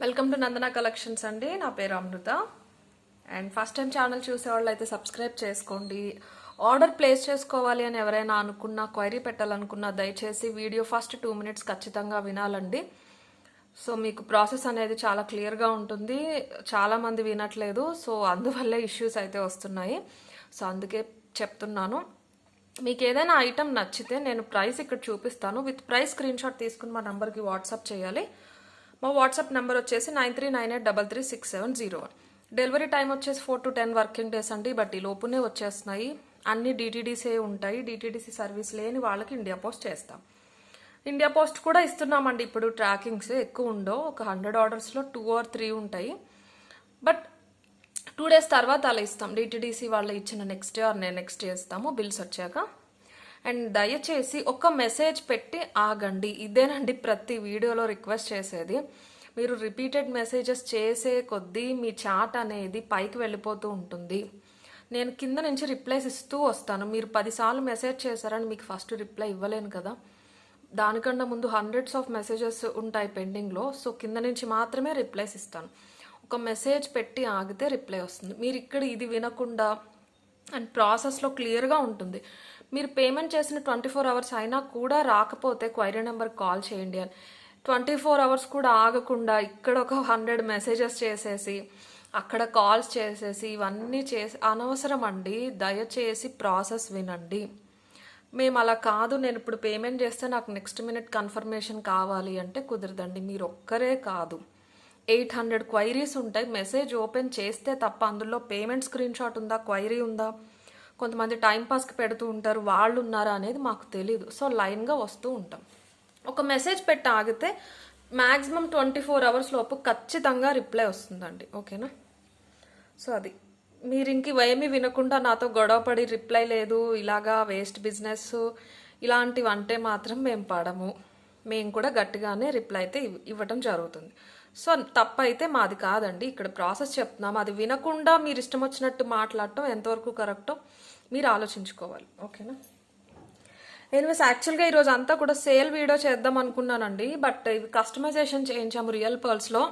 Welcome to Nandana collections అండి. నా పేరు అమృత. అండ్ ఫస్ట్ టైం ఛానల్ చూసేవాళ్ళు అయితే సబ్స్క్రైబ్ చేసుకోండి. ఆర్డర్ ప్లేస్ చేసుకోవాలి అని ఎవరైనా అనుకున్నా, క్వైరీ పెట్టాలనుకున్నా దయచేసి వీడియో ఫస్ట్ 2 మినిట్స్ ఖచ్చితంగా వినాలండి. సో మీకు ప్రాసెస్ అనేది చాలా క్లియర్గా ఉంటుంది. చాలామంది వినట్లేదు, సో అందువల్లే ఇష్యూస్ అయితే వస్తున్నాయి. సో అందుకే చెప్తున్నాను. మీకు ఏదైనా ఐటమ్ నచ్చితే నేను ప్రైస్ ఇక్కడ చూపిస్తాను. విత్ ప్రైస్ స్క్రీన్ షాట్ తీసుకుని మా నెంబర్కి వాట్సాప్ చేయాలి. మా వాట్సాప్ నెంబర్ వచ్చేసి 9398336701. డెలివరీ టైం వచ్చేసి 4 to 10 వర్కింగ్ డేస్ అండి. బట్ ఈ లోపునే వచ్చేస్తున్నాయి. అన్ని డిటీడీసీ ఉంటాయి. డిటీడీసీ సర్వీస్ లేని వాళ్ళకి ఇండియా పోస్ట్ చేస్తాం. ఇండియా పోస్ట్ కూడా ఇస్తున్నామండి. ఇప్పుడు ట్రాకింగ్స్ ఎక్కువ ఉండవు. ఒక 100 ఆర్డర్స్లో 2 or 3 ఉంటాయి. బట్ 2 days తర్వాత అలా ఇస్తాం. డిటీడీసీ వాళ్ళు ఇచ్చిన next day or next day ఇస్తాము బిల్స్ వచ్చాక. అండ్ దయచేసి ఒక మెసేజ్ పెట్టి ఆగండి. ఇదేనండి ప్రతి వీడియోలో రిక్వెస్ట్ చేసేది. మీరు రిపీటెడ్ మెసేజెస్ చేసే కొద్దీ మీ చాట్ అనేది పైకి వెళ్ళిపోతూ ఉంటుంది. నేను కింద నుంచి రిప్లైస్ ఇస్తూ వస్తాను. మీరు 10 సార్లు మెసేజ్ చేశారని మీకు ఫస్ట్ రిప్లై ఇవ్వలేను కదా. దానికన్నా ముందు హండ్రెడ్స్ ఆఫ్ మెసేజెస్ ఉంటాయి పెండింగ్లో. సో కింద నుంచి మాత్రమే రిప్లైస్ ఇస్తాను. ఒక మెసేజ్ పెట్టి ఆగితే రిప్లై వస్తుంది. మీరు ఇక్కడ ఇది వినకుండా అండ్ ప్రాసెస్లో క్లియర్గా ఉంటుంది. మీరు పేమెంట్ చేసిన 24 hours అయినా కూడా రాకపోతే క్వైరీ నెంబర్కి కాల్ చేయండి అని. 24 hours కూడా ఆగకుండా ఇక్కడ ఒక 100 మెసేజెస్ చేసేసి అక్కడ కాల్స్ చేసేసి ఇవన్నీ చేసి అనవసరం అండి. దయచేసి ప్రాసెస్ వినండి. మేము అలా కాదు, నేను ఇప్పుడు పేమెంట్ చేస్తే నాకు నెక్స్ట్ మినిట్ కన్ఫర్మేషన్ కావాలి అంటే కుదరదండి. మీరు ఒక్కరే కాదు, 800 క్వైరీస్ ఉంటాయి. మెసేజ్ ఓపెన్ చేస్తే తప్ప అందులో పేమెంట్ స్క్రీన్ షాట్ ఉందా, క్వైరీ ఉందా, కొంతమంది టైంపాస్కి పెడుతూ ఉంటారు, వాళ్ళు ఉన్నారా అనేది మాకు తెలీదు. సో లైన్గా వస్తూ ఉంటాం. ఒక మెసేజ్ పెట్టి ఆగితే మ్యాక్సిమం 24 hours లోపు ఖచ్చితంగా రిప్లై వస్తుందండి. ఓకేనా? సో అది మీరు ఇంక ఏమీ వినకుండా నాతో గొడవపడి రిప్లై లేదు, ఇలాగా వేస్ట్ బిజినెస్ ఇలాంటివి అంటే మాత్రం మేము పడము. మేము కూడా గట్టిగానే రిప్లై అయితే ఇవ్వటం జరుగుతుంది. సో తప్పు అయితే మాది కాదండి. ఇక్కడ ప్రాసెస్ చెప్తున్నాం. అది వినకుండా మీరు ఇష్టం వచ్చినట్టు మాట్లాడటం ఎంతవరకు కరెక్టో మీరు ఆలోచించుకోవాలి. ఓకేనా? ఎనివేస్ యాక్చువల్గా ఈరోజు అంతా కూడా సేల్ వీడియో చేద్దాం అనుకున్నానండి. బట్ ఇవి కస్టమైజేషన్ చేయించాము రియల్ పర్ల్స్లో.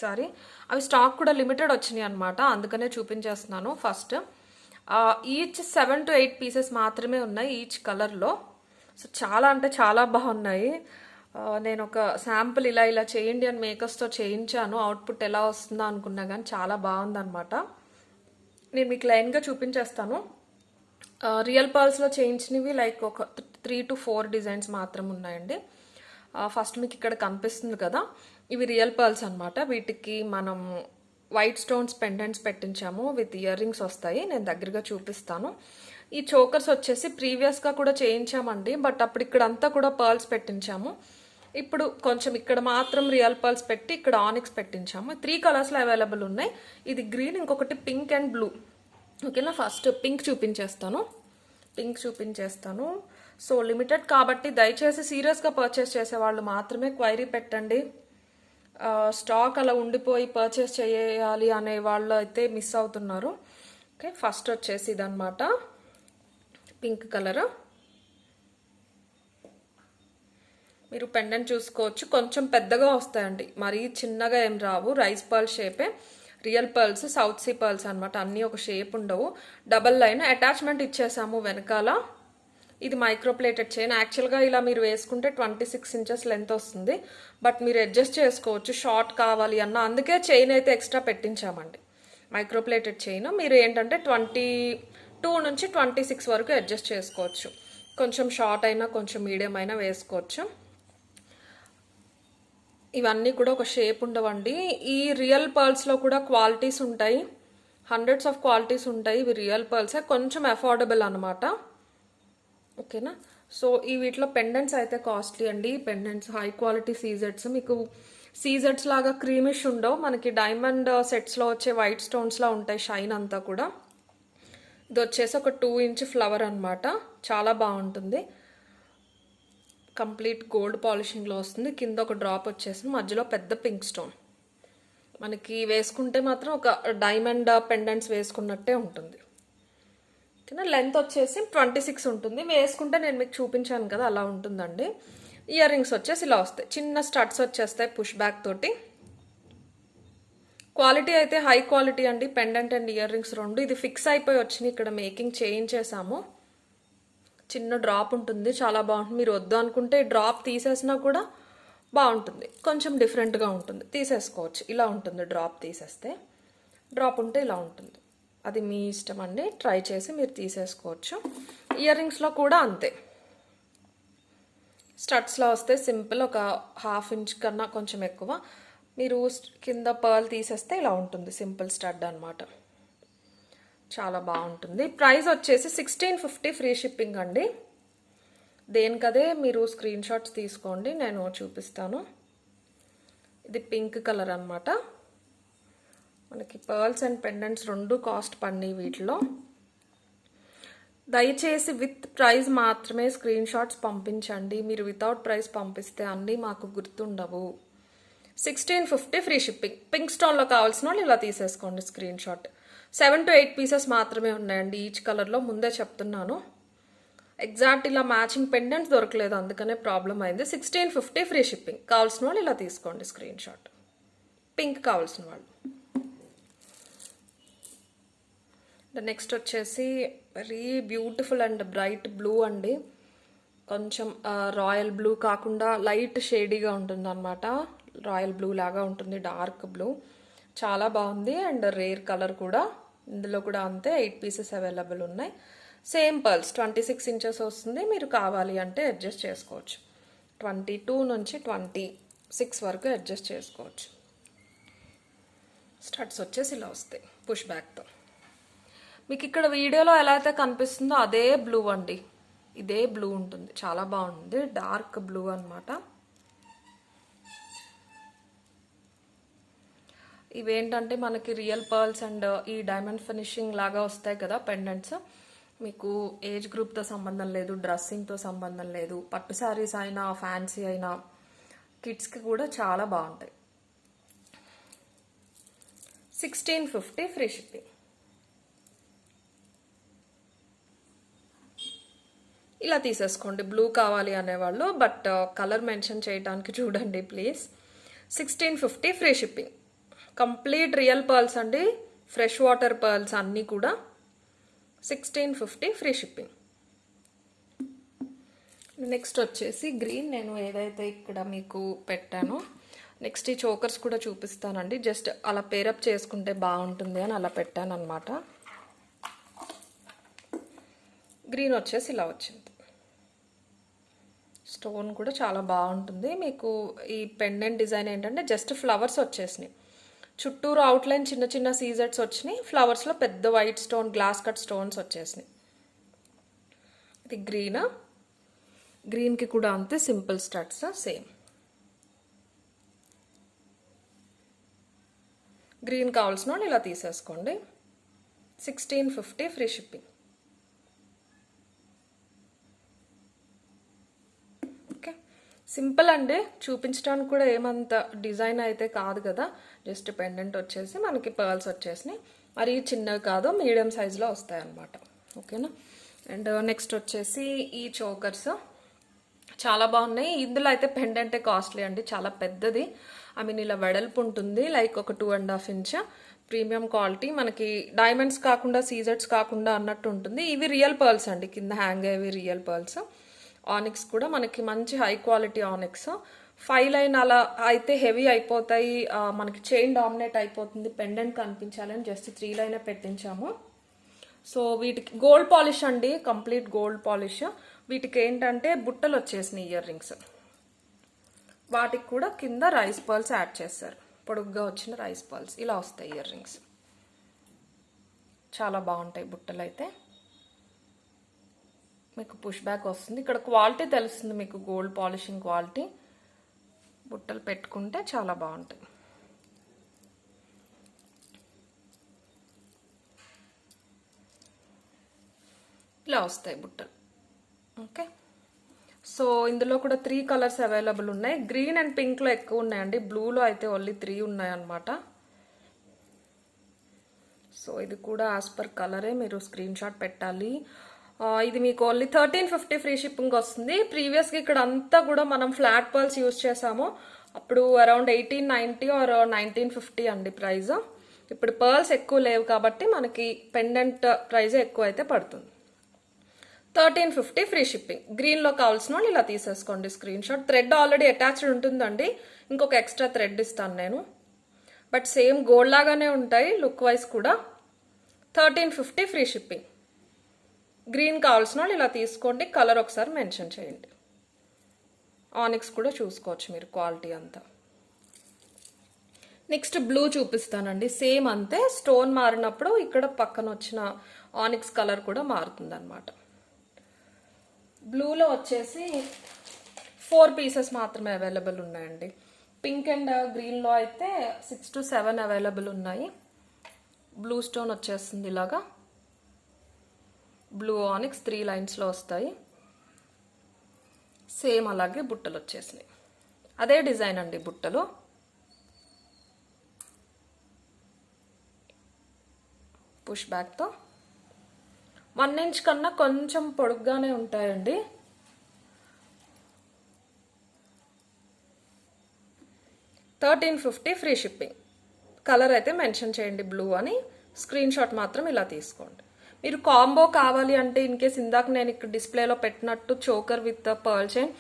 సారీ, అవి స్టాక్ కూడా లిమిటెడ్ వచ్చినాయి అనమాట. అందుకనే చూపించేస్తున్నాను. ఫస్ట్ ఈచ్ 7 to 8 పీసెస్ మాత్రమే ఉన్నాయి ఈచ్ కలర్లో. సో చాలా అంటే చాలా బాగున్నాయి. నేను ఒక శాంపుల్ ఇలా చేయండి అని మేకర్స్తో చేయించాను. అవుట్పుట్ ఎలా వస్తుందో అనుకున్నా కానీ చాలా బాగుందన్నమాట. నేను మీకు లైన్గా చూపించేస్తాను. రియల్ పర్ల్స్లో చేయించినవి లైక్ ఒక 3 to 4 డిజైన్స్ మాత్రం ఉన్నాయండి. ఫస్ట్ మీకు ఇక్కడ కనిపిస్తుంది కదా, ఇవి రియల్ పర్ల్స్ అనమాట. వీటికి మనం వైట్ స్టోన్స్ పెండెంట్స్ పెట్టించాము. విత్ ఇయర్ రింగ్స్ వస్తాయి. నేను దగ్గరగా చూపిస్తాను. ఈ చోకర్స్ వచ్చేసి ప్రీవియస్గా కూడా చేయించామండి. బట్ అప్పుడు ఇక్కడ అంతా కూడా పర్ల్స్ పెట్టించాము. ఇప్పుడు కొంచెం ఇక్కడ మాత్రం రియల్ పర్ల్స్ పెట్టి ఇక్కడ ఆనిక్స్ పెట్టించాము. 3 కలర్స్లో అవైలబుల్ ఉన్నాయి. ఇది గ్రీన్, ఇంకొకటి పింక్ అండ్ బ్లూ. ఓకేనా? ఫస్ట్ పింక్ చూపించేస్తాను. సో లిమిటెడ్ కాబట్టి దయచేసి సీరియస్గా పర్చేస్ చేసేవాళ్ళు మాత్రమే క్వైరీ పెట్టండి. స్టాక్ అలా ఉండిపోయి పర్చేస్ చేయాలి అనే వాళ్ళు అయితే మిస్ అవుతున్నారు. ఓకే, ఫస్ట్ వచ్చేసి ఇదన్నమాట పింక్ కలర్. మీరు పెండెంట్ చూసుకోవచ్చు. కొంచెం పెద్దగా వస్తాయండి, మరీ చిన్నగా ఏం రావు. రైస్ పర్ల్ షేపే. Real pearls, south sea pearls అనమాట. అన్నీ ఒక షేప్ ఉండవు. డబల్ లైన్ అటాచ్మెంట్ ఇచ్చేసాము వెనకాల. ఇది మైక్రోప్లేటెడ్ చైన్. యాక్చువల్గా ఇలా మీరు వేసుకుంటే 26 inches లెంత్ వస్తుంది. బట్ మీరు అడ్జస్ట్ చేసుకోవచ్చు షార్ట్ కావాలి అన్న. అందుకే చైన్ అయితే ఎక్స్ట్రా పెట్టించామండి. మైక్రోప్లేటెడ్ చైన్ మీరు ఏంటంటే 22 నుంచి 26 వరకు అడ్జస్ట్ చేసుకోవచ్చు. కొంచెం షార్ట్ అయినా కొంచెం మీడియం అయినా వేసుకోవచ్చు. ఇవన్నీ కూడా ఒక షేప్ ఉండవండి. ఈ రియల్ పర్ల్స్లో కూడా క్వాలిటీస్ ఉంటాయి. హండ్రెడ్స్ ఆఫ్ క్వాలిటీస్ ఉంటాయి. ఇవి రియల్ పర్ల్సే, కొంచెం అఫోర్డబుల్ అనమాట. ఓకేనా? సో ఈ వీటిలో పెండెంట్స్ అయితే కాస్ట్లీ అండి. పెండెంట్స్ హై క్వాలిటీ సీజెడ్స్. మీకు సీజెడ్స్ లాగా క్రీమిష్ ఉండవు. మనకి డైమండ్ సెట్స్లో వచ్చే వైట్ స్టోన్స్లా ఉంటాయి షైన్ అంతా కూడా. ఇది వచ్చేసి ఒక 2 inch ఫ్లవర్ అనమాట. చాలా బాగుంటుంది. కంప్లీట్ గోల్డ్ పాలిషింగ్లో వస్తుంది. కింద ఒక డ్రాప్ వచ్చేసి మధ్యలో పెద్ద పింక్ స్టోన్. మనకి వేసుకుంటే మాత్రం ఒక డైమండ్ పెండెంట్స్ వేసుకున్నట్టే ఉంటుంది. ఓకేనా? లెంత్ వచ్చేసి 26 ఉంటుంది. వేసుకుంటే నేను మీకు చూపించాను కదా, అలా ఉంటుందండి. ఇయర్ రింగ్స్ వచ్చేసి ఇలా వస్తాయి. చిన్న స్టడ్స్ వచ్చేస్తాయి పుష్ బ్యాక్ తోటి. క్వాలిటీ అయితే హై క్వాలిటీ అండి. పెండెంట్ అండ్ ఇయర్ రింగ్స్ రెండు. ఇది ఫిక్స్ అయిపోయి వచ్చినాయి, ఇక్కడ మేకింగ్ చేయించేసాము. చిన్న డ్రాప్ ఉంటుంది, చాలా బాగుంటుంది. మీరు వద్దు అనుకుంటే డ్రాప్ తీసేసినా కూడా బాగుంటుంది, కొంచెం డిఫరెంట్గా ఉంటుంది, తీసేసుకోవచ్చు. ఇలా ఉంటుంది డ్రాప్ తీసేస్తే. డ్రాప్ ఉంటే ఇలా ఉంటుంది, అది మీ ఇష్టం అండి. ట్రై చేసి మీరు తీసేసుకోవచ్చు. ఇయర్ రింగ్స్లో కూడా అంతే, స్టడ్స్లో వస్తే సింపుల్, ఒక 1/2 ఇంచ్ కన్నా కొంచెం ఎక్కువ. మీరు కింద పర్ల్ తీసేస్తే ఇలా ఉంటుంది, సింపుల్ స్టడ్ అనమాట. చాలా బాగుంటుంది. ప్రైస్ వచ్చేసి 1650 ఫ్రీ షిప్పింగ్ అండి. దేనికదే మీరు స్క్రీన్ షాట్స్ తీసుకోండి, నేను చూపిస్తాను. ఇది పింక్ కలర్ అనమాట. మనకి పర్ల్స్ అండ్ పెండెంట్స్ రెండు కాస్ట్ పడినాయి వీటిలో. దయచేసి విత్ ప్రైస్ మాత్రమే స్క్రీన్ షాట్స్ పంపించండి. మీరు వితౌట్ ప్రైస్ పంపిస్తే అన్నీ మాకు గుర్తుండవు. 1650 ఫ్రీ షిప్పింగ్. పింక్ స్టోన్లో కావాల్సిన వాళ్ళు ఇలా తీసేసుకోండి స్క్రీన్ షాట్. 7 to 8 పీసెస్ మాత్రమే ఉన్నాయండి ఈచ్ కలర్లో, ముందే చెప్తున్నాను. ఎగ్జాక్ట్ ఇలా మ్యాచింగ్ పెండెంట్స్ దొరకలేదు, అందుకనే ప్రాబ్లం అయింది. 1650 ఫ్రీ షిప్పింగ్. కావాల్సిన వాళ్ళు ఇలా తీసుకోండి స్క్రీన్ షాట్, పింక్ కావాల్సిన వాళ్ళు. నెక్స్ట్ వచ్చేసి very beautiful and bright blue అండి. కొంచెం రాయల్ బ్లూ కాకుండా లైట్ షేడీగా ఉంటుంది అనమాట. రాయల్ బ్లూ లాగా ఉంటుంది, డార్క్ బ్లూ. చాలా బాగుంది అండ్ రేర్ కలర్ కూడా. ఇందులో కూడా అంతే, 8 పీసెస్ అవైలబుల్ ఉన్నాయి. సేమ్ పర్ల్స్ 26 ఇంచెస్ వస్తుంది. మీరు కావాలి అంటే అడ్జస్ట్ చేసుకోవచ్చు. 22 నుంచి 26 వరకు అడ్జస్ట్ చేసుకోవచ్చు. స్టడ్స్ వచ్చేసి ఇలా వస్తాయి పుష్ బ్యాక్తో. మీకు ఇక్కడ వీడియోలో ఎలా అయితే కనిపిస్తుందో అదే బ్లూ అండి, ఇదే బ్లూ ఉంటుంది. చాలా బాగుంది, డార్క్ బ్లూ అనమాట. ఇవేంటంటే మనకి రియల్ పర్ల్స్ అండ్ ఈ డైమండ్ ఫినిషింగ్ లాగా వస్తాయి కదా పెండెంట్స్. మీకు ఏజ్ గ్రూప్తో సంబంధం లేదు, డ్రెస్సింగ్తో సంబంధం లేదు. పట్టు శారీస్ అయినా ఫ్యాన్సీ అయినా కిడ్స్కి కూడా చాలా బాగుంటాయి. 1650 ఫ్రీ షిప్పింగ్. ఇలా తీసేసుకోండి బ్లూ కావాలి అనేవాళ్ళు, బట్ కలర్ మెన్షన్ చేయడానికి చూడండి please. 1650 free shipping. Complete real pearls అండి, ఫ్రెష్ వాటర్ పర్ల్స్ అన్నీ కూడా. 1650 ఫ్రీ షిప్పింగ్. నెక్స్ట్ వచ్చేసి గ్రీన్, నేను ఏదైతే ఇక్కడ మీకు పెట్టానో. నెక్స్ట్ ఈ చోకర్స్ కూడా చూపిస్తానండి. జస్ట్ అలా పేరప్ చేసుకుంటే బాగుంటుంది అని అలా పెట్టాను అనమాట. గ్రీన్ వచ్చేసి ఇలా వచ్చింది. స్టోన్ కూడా చాలా బాగుంటుంది. మీకు ఈ పెండెంట్ డిజైన్ ఏంటంటే జస్ట్ ఫ్లవర్స్ వచ్చేసినాయి, చుట్టూరు అవుట్లైన్ చిన్న చిన్న సీజెట్స్ వచ్చినాయి, ఫ్లవర్స్లో పెద్ద white stone glass cut stones వచ్చేసినాయి. ఇది గ్రీన్. గ్రీన్కి కూడా అంతే, సింపుల్ స్టడ్స్ సేమ్. గ్రీన్ కావాల్సిన వాళ్ళు ఇలా తీసేసుకోండి. 1650 ఫ్రీ షిప్పింగ్. సింపుల్ అండి, చూపించడానికి కూడా ఏమంత డిజైన్ అయితే కాదు కదా. జస్ట్ పెండెంట్ వచ్చేసి మనకి పర్ల్స్ వచ్చేసినాయి, మరి చిన్నవి కాదు, మీడియం సైజులో వస్తాయి అన్నమాట. ఓకేనా. అండ్ నెక్స్ట్ వచ్చేసి ఈ చోకర్స్ చాలా బాగున్నాయి. ఇందులో అయితే పెండెంటే కాస్ట్లీ అండి, చాలా పెద్దది. ఐ మీన్ ఇలా వెడల్పు ఉంటుంది, లైక్ ఒక 2.5 ఇంచ్. ప్రీమియం క్వాలిటీ, మనకి డైమండ్స్ కాకుండా సీజెట్స్ కాకుండా అన్నట్టు ఉంటుంది. ఇవి రియల్ పర్ల్స్ అండి, కింద హ్యాంగ్ అయ్యేవి రియల్ పర్ల్స్. ఆనిక్స్ కూడా మనకి మంచి హై క్వాలిటీ ఆనిక్స్. 5 లైన్ అలా అయితే హెవీ అయిపోతాయి, మనకి చైన్ డామినేట్ అయిపోతుంది, పెండెంట్ కనిపించాలని జస్ట్ 3 లైనే పెట్టించాము. సో వీటికి గోల్డ్ పాలిష్ అండి, కంప్లీట్ గోల్డ్ పాలిష్. వీటికి ఏంటంటే బుట్టలు వచ్చేసినాయి ఇయర్ రింగ్స్, వాటికి కూడా కింద రైస్ పర్ల్స్ యాడ్ చేస్తారు, పొడుగ్గా వచ్చిన రైస్ పర్ల్స్. ఇలా వస్తాయి ఇయర్ రింగ్స్, చాలా బాగుంటాయి బుట్టలు అయితే. మీకు పుష్ బ్యాక్ వస్తుంది, ఇక్కడ క్వాలిటీ తెలుస్తుంది మీకు, గోల్డ్ పాలిషింగ్ క్వాలిటీ. బుట్టలు పెట్టుకుంటే చాలా బాగుంటాయి. ఇలా వస్తాయి బుట్టలు. ఓకే. సో ఇందులో కూడా 3 కలర్స్ అవైలబుల్ ఉన్నాయి. గ్రీన్ అండ్ పింక్లో ఎక్కువ ఉన్నాయండి, బ్లూలో అయితే ఓన్లీ 3 ఉన్నాయన్నమాట. సో ఇది కూడా యాజ్ పర్ కలరే మీరు స్క్రీన్ షాట్ పెట్టాలి. ఇది మీకు ఓన్లీ 1350 ఫ్రీ షిప్పింగ్ వస్తుంది. ప్రీవియస్గా ఇక్కడ అంతా కూడా మనం ఫ్లాట్ పర్ల్స్ యూజ్ చేసాము, అప్పుడు అరౌండ్ 1890 ఆర్ 1950 అండి ప్రైస్. ఇప్పుడు పర్ల్స్ ఎక్కువ లేవు కాబట్టి మనకి పెండెంట్ ప్రైజ్ ఎక్కువ అయితే పడుతుంది. 1350 ఫ్రీ షిప్పింగ్. గ్రీన్లో కావాల్సిన వాళ్ళు ఇలా తీసేసుకోండి screen shot. Thread already attached ఉంటుందండి, ఇంకొక ఎక్స్ట్రా థ్రెడ్ ఇస్తాను నేను. బట్ సేమ్ గోల్డ్ లాగానే ఉంటాయి లుక్ వైజ్ కూడా. 1350 ఫ్రీ షిప్పింగ్. గ్రీన్ కావాల్సిన వాళ్ళు ఇలా తీసుకోండి. కలర్ ఒకసారి మెన్షన్ చేయండి. ఆనిక్స్ కూడా చూసుకోవచ్చు మీరు క్వాలిటీ అంతా. నెక్స్ట్ బ్లూ చూపిస్తానండి. సేమ్ అంతే, స్టోన్ మారినప్పుడు ఇక్కడ పక్కన వచ్చిన ఆనిక్స్ కలర్ కూడా మారుతుంది అనమాట. బ్లూలో వచ్చేసి 4 పీసెస్ మాత్రమే అవైలబుల్ ఉన్నాయండి. పింక్ అండ్ గ్రీన్లో అయితే 6 to 7 అవైలబుల్ ఉన్నాయి. బ్లూ స్టోన్ వచ్చేస్తుంది ఇలాగా. బ్లూ ఆనిక్స్ 3 లైన్స్లో వస్తాయి. సేమ్ అలాగే బుట్టలు వచ్చేసినాయి. అదే డిజైన్ అండి బుట్టలు. పుష్ బ్యాక్తో 1 ఇంచ్ కన్నా కొంచెం పొడుగ్గానే ఉంటాయండి. $1350 ఫ్రీ షిప్పింగ్. కలర్ అయితే మెన్షన్ చేయండి బ్లూ అని. స్క్రీన్ షాట్ మాత్రం ఇలా తీసుకోండి. మీరు కాంబో కావాలి అంటే ఇన్ కేస్ ఇందాక నేను ఇక్కడ డిస్ప్లేలో పెట్టినట్టు choker with pearl chain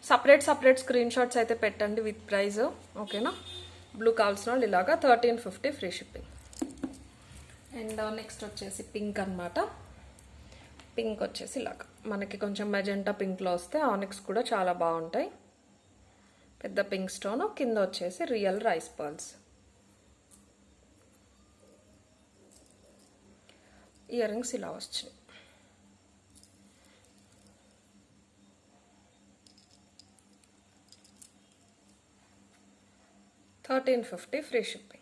separate screen shots అయితే పెట్టండి విత్ ప్రైజ్. ఓకేనా? బ్లూ కావాల్సిన వాళ్ళు ఇలాగా 1350 ఫ్రీ షిప్పింగ్. అండ్ నెక్స్ట్ వచ్చేసి పింక్ అనమాట. పింక్ వచ్చేసి ఇలాగా మనకి కొంచెం మెజెంటా పింక్లో వస్తే ఆనిక్స్ కూడా చాలా బాగుంటాయి. పెద్ద పింక్ స్టోన్, కింద వచ్చేసి real rice pearls. Ear rings ఇలా వచ్చినాయి. $1350 ఫ్రీ షిప్పింగ్.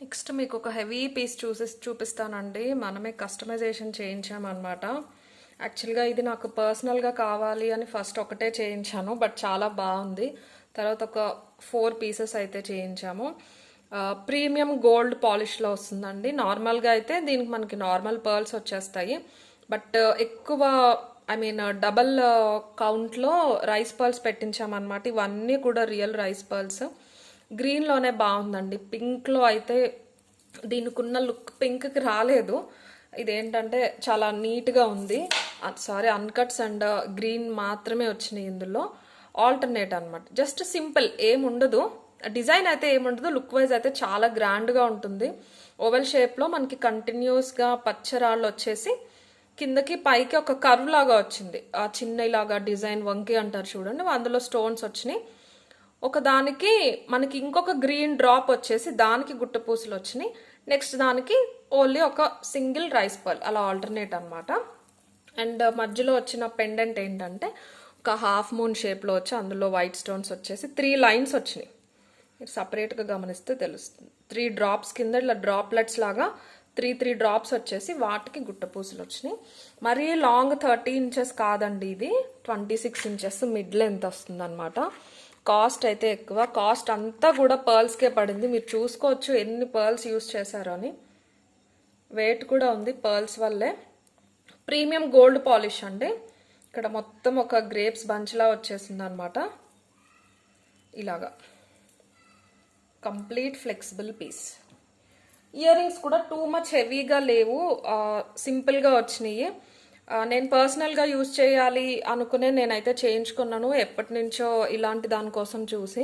నెక్స్ట్ మీకు ఒక హెవీ పీస్ చూపిస్తానండి. మనమే కస్టమైజేషన్ చేయించామన్నమాట. యాక్చువల్గా ఇది నాకు పర్సనల్గా కావాలి అని ఫస్ట్ ఒకటే చేయించాను, బట్ చాలా బాగుంది. తర్వాత ఒక 4 పీసెస్ అయితే చేయించాము. ప్రీమియం గోల్డ్ పాలిష్లో వస్తుందండి. నార్మల్గా అయితే దీనికి మనకి నార్మల్ పర్ల్స్ వచ్చేస్తాయి, బట్ ఎక్కువ డబల్ కౌంట్లో రైస్ పర్ల్స్ పెట్టించామన్నమాట. ఇవన్నీ కూడా రియల్ రైస్ పర్ల్స్. గ్రీన్లోనే బాగుందండి. పింక్లో అయితే దీనికి ఉన్న లుక్ పింక్కి రాలేదు. ఇదేంటంటే చాలా నీట్గా ఉంది. సారీ, అన్కట్స్ అండ్ గ్రీన్ మాత్రమే వచ్చినాయి ఇందులో. ఆల్టర్నేట్ అనమాట. జస్ట్ సింపుల్, ఏముండదు డిజైన్ అయితే ఏముండదు. లుక్ వైజ్ అయితే చాలా గ్రాండ్గా ఉంటుంది. ఓవెల్ షేప్లో మనకి కంటిన్యూస్గా పచ్చరాళ్ళు వచ్చేసి కిందకి పైకి ఒక కర్వ్ లాగా వచ్చింది. ఆ చిన్న ఇలాగా డిజైన్ వంకి అంటారు చూడండి, అందులో స్టోన్స్ వచ్చినాయి. ఒక దానికి మనకి ఇంకొక గ్రీన్ డ్రాప్ వచ్చేసి దానికి గుట్ట పూసలు వచ్చినాయి. నెక్స్ట్ దానికి ఓన్లీ ఒక సింగిల్ రైస్ పర్ల్, అలా ఆల్టర్నేట్ అనమాట. అండ్ మధ్యలో వచ్చిన పెండెంట్ ఏంటంటే ఒక హాఫ్ మూన్ షేప్లో వచ్చి అందులో వైట్ స్టోన్స్ వచ్చేసి 3 లైన్స్ వచ్చినాయి. మీరు సపరేట్గా గమనిస్తే తెలుస్తుంది. 3 డ్రాప్స్ కింద ఇలా డ్రాప్లెట్స్ లాగా 3 డ్రాప్స్ వచ్చేసి వాటికి గుట్ట పూసలు వచ్చినాయి. మరీ లాంగ్ 30 ఇంచెస్ కాదండి, ఇది 26 ఇంచెస్ మిడ్ లెంత్ వస్తుంది అనమాట. కాస్ట్ అయితే ఎక్కువ. కాస్ట్ అంతా కూడా పర్ల్స్కే పడింది. మీరు చూసుకోవచ్చు ఎన్ని పర్ల్స్ యూస్ చేశారో అని. వెయిట్ కూడా ఉంది పర్ల్స్ వల్లే. ప్రీమియం గోల్డ్ పాలిష్ అండి. ఇక్కడ మొత్తం ఒక గ్రేప్స్ బంచ్లా వచ్చేసింది అనమాట. ఇలాగా complete flexible piece. Ear rings కూడా టూ మచ్ హెవీగా లేవు, సింపుల్గా వచ్చినాయి. నేను పర్సనల్గా యూజ్ చేయాలి అనుకునే నేనైతే చేయించుకున్నాను ఎప్పటి నుంచో ఇలాంటి దానికోసం చూసి.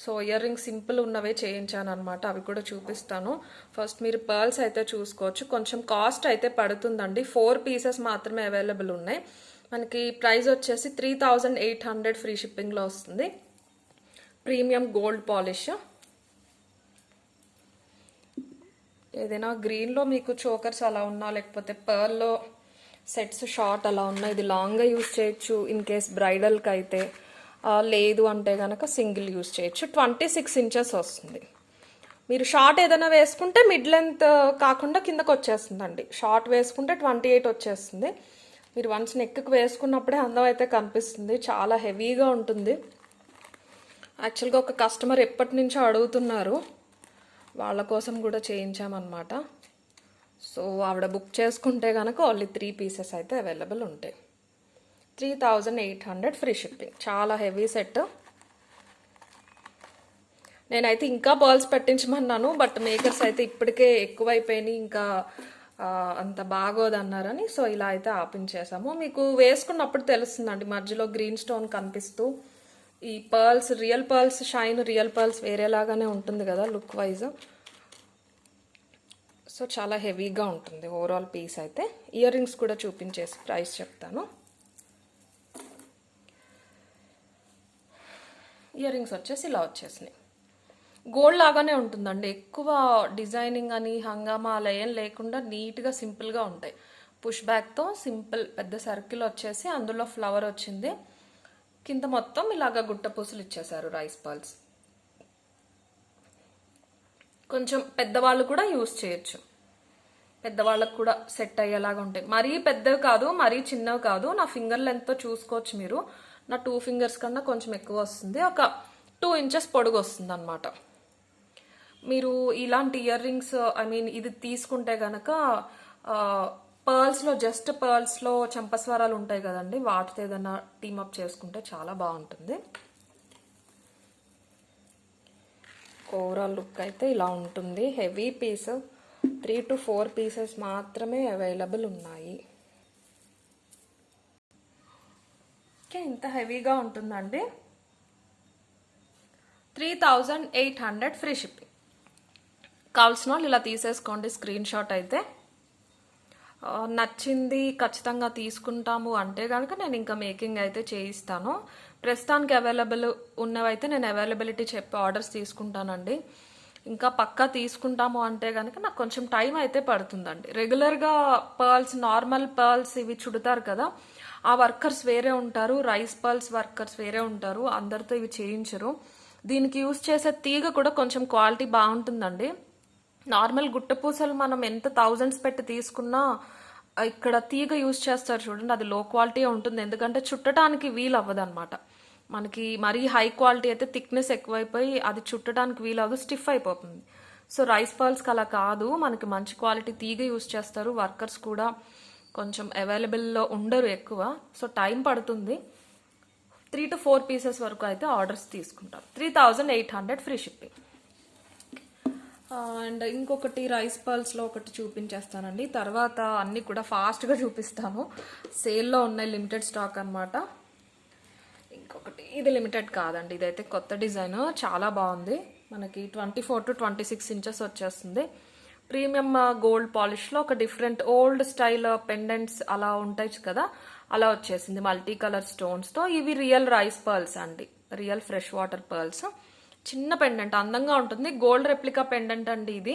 సో ఇయర్ రింగ్స్ సింపుల్ ఉన్నవే చేయించాను అనమాట. అవి కూడా చూపిస్తాను. ఫస్ట్ మీరు పర్ల్స్ అయితే చూసుకోవచ్చు. కొంచెం కాస్ట్ అయితే పడుతుందండి. 4 పీసెస్ మాత్రమే అవైలబుల్ ఉన్నాయి. మనకి ప్రైస్ వచ్చేసి 3800 ఫ్రీ షిప్పింగ్లో వస్తుంది. Premium gold polish. ఏదైనా గ్రీన్లో మీకు చోకర్స్ అలా ఉన్నా, లేకపోతే పర్ల్లో సెట్స్ షార్ట్ అలా ఉన్నా, ఇది లాంగ్గా యూజ్ చేయొచ్చు. ఇన్ కేస్ బ్రైడల్కి అయితే, లేదు అంటే కనుక సింగిల్ యూజ్ చేయొచ్చు. 26 ఇంచెస్ వస్తుంది. మీరు షార్ట్ ఏదైనా వేసుకుంటే మిడ్ లెంత్ కాకుండా కిందకు వచ్చేస్తుందండి. షార్ట్ వేసుకుంటే 28 వచ్చేస్తుంది. మీరు వన్స్ నెక్కి వేసుకున్నప్పుడే అందం అయితే కనిపిస్తుంది. చాలా హెవీగా ఉంటుంది. యాక్చువల్గా ఒక కస్టమర్ ఎప్పటి నుంచో అడుగుతున్నారు, వాళ్ళ కోసం కూడా చేయించామన్నమాట. సో ఆవిడ బుక్ చేసుకుంటే కనుక ఓన్లీ 3 పీసెస్ అయితే అవైలబుల్ ఉంటాయి. 3800 ఫ్రీ షిప్పింగ్. చాలా హెవీ సెట్. నేనైతే ఇంకా పర్ల్స్ పెట్టించమన్నాను, బట్ మేకర్స్ అయితే ఇప్పటికే ఎక్కువైపోయినాయి, ఇంకా అంత బాగోదన్నారని సో ఇలా అయితే ఆపించేసాము. మీకు వేసుకున్నప్పుడు తెలుస్తుందండి మధ్యలో గ్రీన్ స్టోన్ కనిపిస్తూ. ఈ pearls, real pearls shine, real pearls వేరేలాగానే ఉంటుంది కదా లుక్ వైజ్. సో చాలా హెవీగా ఉంటుంది ఓవరాల్ పీస్ అయితే. ఇయర్ రింగ్స్ కూడా చూపించేసి ప్రైస్ చెప్తాను. ఇయర్ రింగ్స్ వచ్చేసి ఇలా వచ్చేసినాయి. గోల్డ్ లాగానే ఉంటుందండి, ఎక్కువ డిజైనింగ్ అని హంగామా అలా ఏం లేకుండా నీట్గా సింపుల్గా ఉంటాయి. పుష్ బ్యాక్తో సింపుల్ పెద్ద సర్కిల్ వచ్చేసి అందులో ఫ్లవర్ వచ్చింది. కింద మొత్తం ఇలాగా గుట్ట పూసలు ఇచ్చేసారు రైస్ పర్ల్స్. కొంచెం పెద్దవాళ్ళు కూడా యూస్ చేయొచ్చు, పెద్దవాళ్ళకు కూడా సెట్ అయ్యేలాగా ఉంటాయి. మరీ పెద్దవి కాదు, మరీ చిన్నవి కాదు. నా ఫింగర్ లెంత్తో చూసుకోవచ్చు మీరు. నా 2 ఫింగర్స్ కన్నా కొంచెం ఎక్కువ వస్తుంది, ఒక 2 ఇంచెస్ పొడుగు వస్తుంది అనమాట. మీరు ఇలాంటి ఇయర్ రింగ్స్ ఇది తీసుకుంటే గనక పర్ల్స్లో, జస్ట్ పర్ల్స్లో చంపస్వరాలు ఉంటాయి కదండి, వాటితో ఏదైనా టీమప్ చేసుకుంటే చాలా బాగుంటుంది. ఓవరాల్ లుక్ అయితే ఇలా ఉంటుంది. Heavy piece. 3 to 4 పీసెస్ మాత్రమే అవైలబుల్ ఉన్నాయి. ఓకే, ఇంత హెవీగా ఉంటుందండి. 3800 ఫ్రీ షిప్పింగ్. కావాల్సిన వాళ్ళు ఇలా తీసేసుకోండి స్క్రీన్ షాట్ అయితే. నచ్చింది ఖచ్చితంగా తీసుకుంటాము అంటే కనుక నేను ఇంకా మేకింగ్ అయితే చేయిస్తాను. ప్రస్తుతానికి అవైలబుల్ ఉన్నవైతే నేను అవైలబిలిటీ చెప్పి ఆర్డర్స్ తీసుకుంటానండి. ఇంకా పక్కా తీసుకుంటాము అంటే కనుక నాకు కొంచెం టైం అయితే పడుతుందండి. రెగ్యులర్గా పర్ల్స్, నార్మల్ పర్ల్స్ ఇవి చుడతారు కదా, ఆ వర్కర్స్ వేరే ఉంటారు, రైస్ పర్ల్స్ వర్కర్స్ వేరే ఉంటారు, అందరితో ఇవి చేయించరు. దీనికి యూజ్ చేసే తీగ కూడా కొంచెం క్వాలిటీ బాగుంటుందండి. నార్మల్ గుట్టపూసలు మనం ఎంత థౌజండ్స్ పెట్టి తీసుకున్నా ఇక్కడ తీగ యూజ్ చేస్తారు చూడండి, అది లో క్వాలిటీ ఉంటుంది. ఎందుకంటే చుట్టడానికి వీలు అవ్వదు అనమాట. మనకి మరీ హై క్వాలిటీ అయితే థిక్నెస్ ఎక్కువైపోయి అది చుట్టడానికి వీలు అవ్వదు, స్టిఫ్ అయిపోతుంది. సో రైస్ పర్ల్స్కి అలా కాదు, మనకి మంచి క్వాలిటీ తీగ యూజ్ చేస్తారు. వర్కర్స్ కూడా కొంచెం అవైలబుల్లో ఉండరు ఎక్కువ, సో టైం పడుతుంది. 3 to 4 పీసెస్ వరకు అయితే ఆర్డర్స్ తీసుకుంటారు. 3800 ఫ్రీ షిప్పింగ్. అండ్ ఇంకొకటి రైస్ పర్ల్స్లో ఒకటి చూపించేస్తానండి. తర్వాత అన్నీ కూడా ఫాస్ట్గా చూపిస్తాను, సేల్లో ఉన్నాయి, లిమిటెడ్ స్టాక్ అనమాట. ఇంకొకటి ఇది లిమిటెడ్ కాదండి, ఇదైతే కొత్త డిజైన్, చాలా బాగుంది. మనకి 24 to 26 ఇంచెస్ వచ్చేస్తుంది. ప్రీమియం గోల్డ్ పాలిష్లో ఒక డిఫరెంట్ ఓల్డ్ స్టైల్ పెండెంట్స్ అలా ఉంటాయి కదా, అలా వచ్చేసింది మల్టీ కలర్ స్టోన్స్తో. ఇవి రియల్ రైస్ పర్ల్స్ అండి, రియల్ ఫ్రెష్ వాటర్ పర్ల్స్. చిన్న పెండెంట్, అందంగా ఉంటుంది. గోల్డ్ రెప్లికా పెండెంట్ అండి ఇది.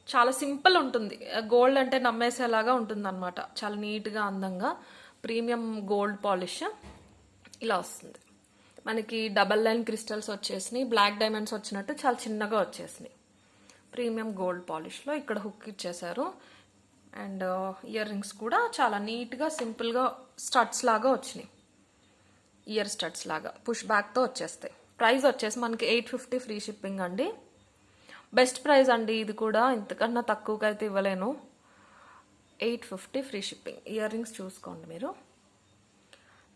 చాలా సింపుల్ ఉంటుంది, గోల్డ్ అంటే నమ్మేసేలాగా ఉంటుంది అనమాట. చాలా నీట్గా, అందంగా, ప్రీమియం గోల్డ్ పాలిష్ ఇలా వస్తుంది. మనకి డబల్ లైన్ క్రిస్టల్స్ వచ్చేసినాయి, బ్లాక్ డైమండ్స్ వచ్చినట్టు చాలా చిన్నగా వచ్చేసినాయి. ప్రీమియం గోల్డ్ పాలిష్లో ఇక్కడ హుక్ ఇచ్చేసారు. అండ్ ఇయర్ రింగ్స్ కూడా చాలా నీట్గా సింపుల్గా స్టడ్స్ లాగా వచ్చినాయి, ఇయర్ స్టడ్స్ లాగా పుష్ బ్యాక్తో వచ్చేస్తాయి. ప్రైస్ వచ్చేసి మనకి 850 ఫ్రీ షిప్పింగ్ అండి. బెస్ట్ ప్రైస్ అండి ఇది కూడా, ఇంతకన్నా తక్కువగా అయితే ఇవ్వలేను. 850 ఫ్రీ షిప్పింగ్. ఇయర్ రింగ్స్ చూసుకోండి మీరు,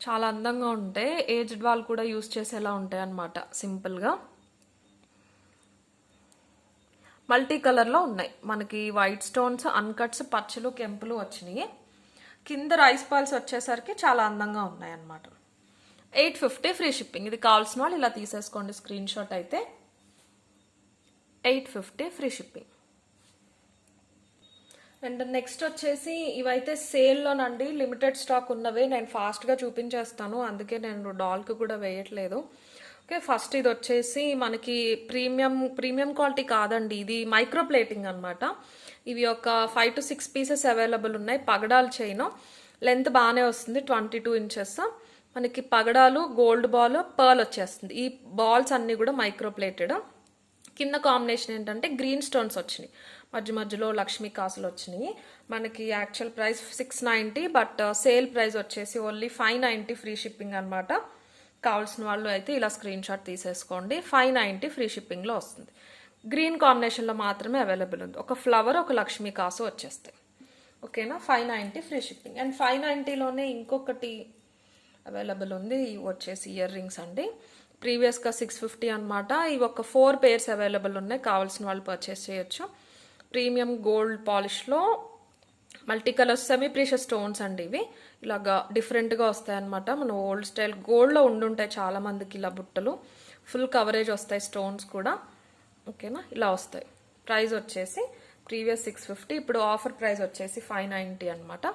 చాలా అందంగా ఉంటాయి. ఏజ్డ్ వాళ్ళు కూడా యూస్ చేసేలా ఉంటాయి అన్నమాట, సింపుల్గా. మల్టీ కలర్లో ఉన్నాయి మనకి. వైట్ స్టోన్స్, అన్కట్స్, పచ్చలు, కెంపులు వచ్చినాయి. కింద రైస్ పర్ల్స్ వచ్చేసరికి చాలా అందంగా ఉన్నాయి అన్నమాట. 850 ఫ్రీ షిప్పింగ్. ఇది కావాల్సిన వాళ్ళు ఇలా తీసేసుకోండి స్క్రీన్ షాట్ అయితే. 850 ఫ్రీ షిప్పింగ్. అండ్ నెక్స్ట్ వచ్చేసి ఇవైతే సేల్లోనండి, లిమిటెడ్ స్టాక్ ఉన్నవే. నేను ఫాస్ట్గా చూపించేస్తాను, అందుకే నేను డాల్కి కూడా వేయట్లేదు. ఓకే, ఫస్ట్ ఇది వచ్చేసి మనకి ప్రీమియం క్వాలిటీ కాదండి, ఇది మైక్రో ప్లేటింగ్ అనమాట. ఇవి ఒక 5 to 6 పీసెస్ అవైలబుల్ ఉన్నాయి. పగడాలు చైన్, లెంత్ బాగానే వస్తుంది, 22 ఇంచెస్. మనకి పగడాలు, గోల్డ్ బాల్, పర్ల్ వచ్చేస్తుంది. ఈ బాల్స్ అన్నీ కూడా మైక్రో ప్లేటెడ్. కింద కాంబినేషన్ ఏంటంటే గ్రీన్ స్టోన్స్ వచ్చినాయి, మధ్య మధ్యలో లక్ష్మీ కాసులు వచ్చినాయి. మనకి actual price 690, but sale price వచ్చేసి ఓన్లీ 590 ఫ్రీ షిప్పింగ్ అనమాట. కావాల్సిన వాళ్ళు అయితే ఇలా స్క్రీన్ షాట్ తీసేసుకోండి. 590 ఫ్రీ షిప్పింగ్లో వస్తుంది. గ్రీన్ కాంబినేషన్లో మాత్రమే అవైలబుల్ ఉంది. ఒక ఫ్లవర్, ఒక లక్ష్మీ కాసు వచ్చేస్తాయి. ఓకేనా, 590 ఫ్రీ షిప్పింగ్. అండ్ 590లోనే ఇంకొకటి అవైలబుల్ ఉంది, ఇవి వచ్చేసి ఇయర్ రింగ్స్ అండి. ప్రీవియస్గా 650 అనమాట. ఇవి ఒక 4 పేర్స్ అవైలబుల్ ఉన్నాయి, కావాల్సిన వాళ్ళు పర్చేస్ చేయొచ్చు. ప్రీమియం గోల్డ్ పాలిష్లో multi colours semi precious stones అండి. ఇవి ఇలాగా డిఫరెంట్గా వస్తాయి అనమాట. మన ఓల్డ్ స్టైల్ గోల్డ్లో ఉండుంటాయి చాలా మందికి ఇలా బుట్టలు, ఫుల్ కవరేజ్ వస్తాయి స్టోన్స్ కూడా. ఓకేనా, ఇలా వస్తాయి. ప్రైస్ వచ్చేసి ప్రీవియస్ 650, ఇప్పుడు ఆఫర్ ప్రైస్ వచ్చేసి 590 అనమాట.